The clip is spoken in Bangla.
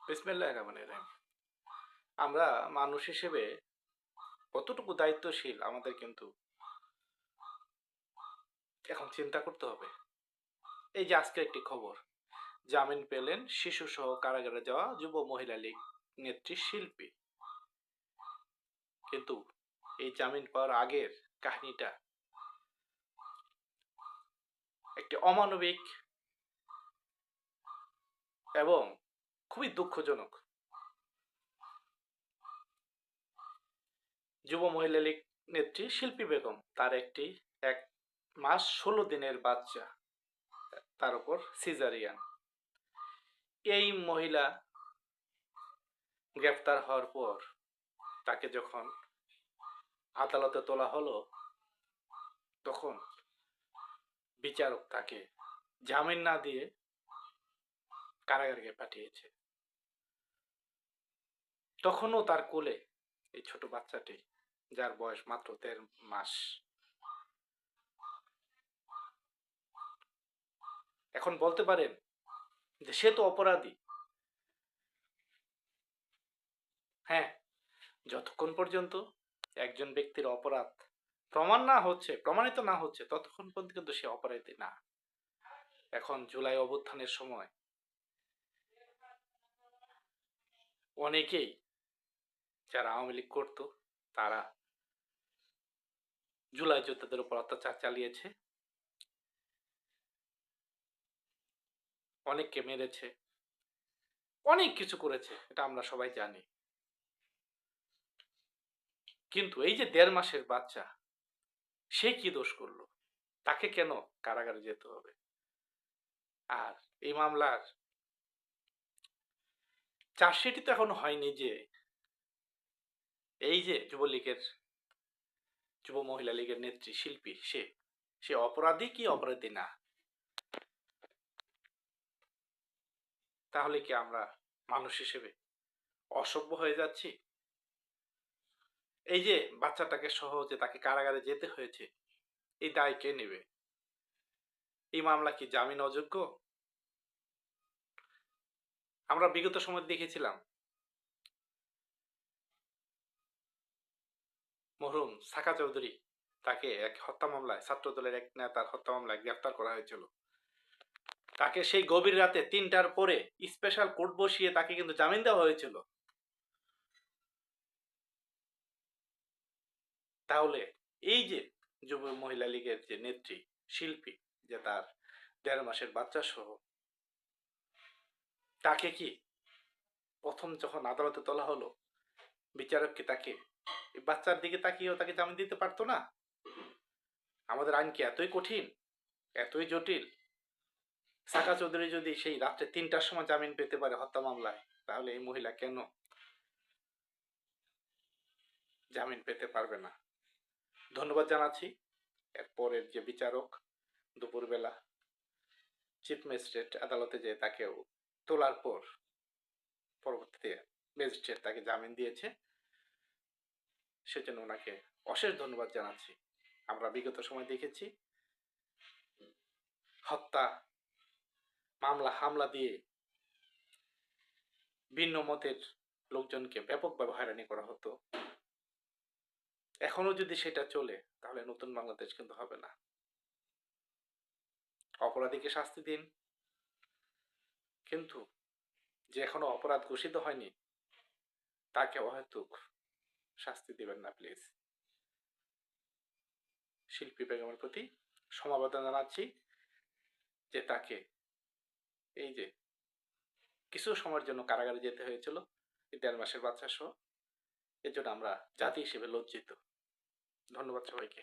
বিসমিল্লাহির রহমানির রহিম। আমরা মানুষ হিসেবে কতটুকু দায়িত্বশীল আমাদের কিন্তু এখন চিন্তা করতে হবে। এই যে আজকে একটি খবর, জামিন পেলেন শিশুসহ কারাগারে যাওয়া যুব মহিলা লীগ নেত্রী শিল্পী। কিন্তু এই জামিন পাওয়ার আগের কাহিনীটা একটি অমানবিক এবং খুবই দুঃখজনক। যুব মহিলা লীগ নেত্রী শিল্পী বেগম, তার একটি 1 মাস 16 দিনের বাচ্চা, তার উপর সিজারিয়ান। এই মহিলা গ্রেফতার হওয়ার পর তাকে যখন আদালতে তোলা হলো, তখন বিচারক তাকে জামিন না দিয়ে কারাগারে পাঠিয়েছে। তখনও তার কোলে এই ছোট বাচ্চাটি, যার বয়স মাত্র 1.5 মাস। এখন বলতে পারেন যে সে তো অপরাধী। হ্যাঁ, যতক্ষণ পর্যন্ত একজন ব্যক্তির অপরাধ প্রমাণিত না হচ্ছে ততক্ষণ পর্যন্ত কিন্তু সে অপরাধী না। এখন জুলাই অভ্যুত্থানের সময় অনেকেই যারা আওয়ামী লীগ করতো, তারা জুলাই যোদ্ধাদের উপর অত্যাচার চালিয়েছে, অনেককে মেরেছে, অনেক কিছু করেছে, এটা আমরা সবাই জানি। কিন্তু এই যে 1.5 মাসের বাচ্চা, সে কি দোষ করলো? তাকে কেন কারাগারে যেতে হবে? আর এই মামলার চার্জশিটই তো এখনো হয়নি যে এই যে যুব মহিলা লীগের নেত্রী শিল্পী, সে অপরাধী কি অপরাধী না। তাহলে কি আমরা মানুষ হিসেবে অসভ্য হয়ে যাচ্ছি? এই যে বাচ্চাটাকে সহ যে তাকে কারাগারে যেতে হয়েছে, এই দায় কে নেবে? এই মামলা কি জামিন অযোগ্য? আমরা বিগত সময় দেখেছিলাম মরহুম সাকা চৌধুরী, তাকে এক হত্যা মামলায়, ছাত্রদলের এক নেতার হত্যা মামলায় গ্রেফতার করা হয়েছিল। তাকে সেই গভীর রাতে 3টার পরে স্পেশাল কোর্ট বসিয়ে তাকে কিন্তু জামিন দেওয়া হয়েছিল। তাহলে এই যে যুব মহিলা লীগের যে নেত্রী শিল্পী, যে তার 1.5 মাসের বাচ্চা সহ, তাকে কি প্রথম যখন আদালতে তোলা হলো, বিচারক কি তাকে এই বাচ্চার দিকে তাকিয়েও তাকে জামিন দিতে পারতো না? আমাদের আইন কি এতই কঠিন, এতই জটিল? সাকা চৌধুরী যদি সেই রাত্রে 3টার সময় জামিন পেতে পারে হত্যা মামলায়, তাহলে এই মহিলা কেন জামিন পেতে পারবে না? ধন্যবাদ জানাচ্ছি এরপরের যে বিচারক দুপুরবেলা চিফ ম্যাজিস্ট্রেট আদালতে যে তাকেও তোলার পর পরবর্তীতে ম্যাজিস্ট্রেট তাকে জামিন দিয়েছে, সেজন্য ওনাকে অশেষ ধন্যবাদ জানাচ্ছি। আমরা বিগত সময় দেখেছি হত্যা মামলা হামলা দিয়ে ভিন্ন মতের লোকজনকে ব্যাপকভাবে হয়রানি করা হতো। এখনো যদি সেটা চলে, তাহলে নতুন বাংলাদেশ কিন্তু হবে না। অপরাধীকে শাস্তি দিন, কিন্তু যে এখনো অপরাধ ঘোষিত হয়নি তাকে অহেতুক শাস্তি দিবেন না প্লিজ। শিল্পী বেগমের প্রতি সমবেদনা জানাচ্ছি যে তাকে এই যে কিছু সময়ের জন্য কারাগারে যেতে হয়েছিল এই 1.5 মাসের বাচ্চা সহ, এর জন্য আমরা জাতি হিসেবে লজ্জিত। ধন্যবাদ সবাইকে।